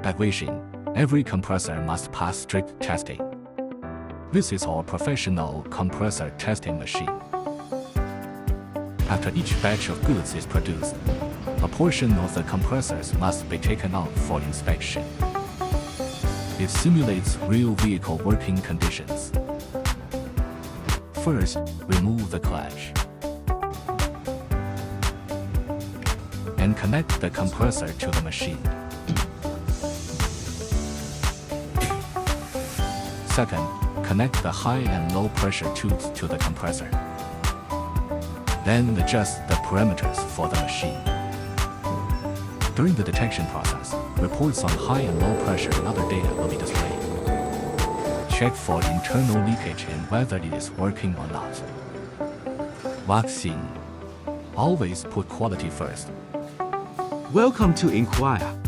At Weixing, every compressor must pass strict testing. This is our professional compressor testing machine. After each batch of goods is produced, a portion of the compressors must be taken out for inspection. It simulates real vehicle working conditions. First, remove the clutch and connect the compressor to the machine. Second, connect the high and low pressure tubes to the compressor. Then adjust the parameters for the machine. During the detection process, reports on high and low pressure and other data will be displayed. Check for internal leakage and whether it is working or not. Weixing. Always put quality first. Welcome to inquire.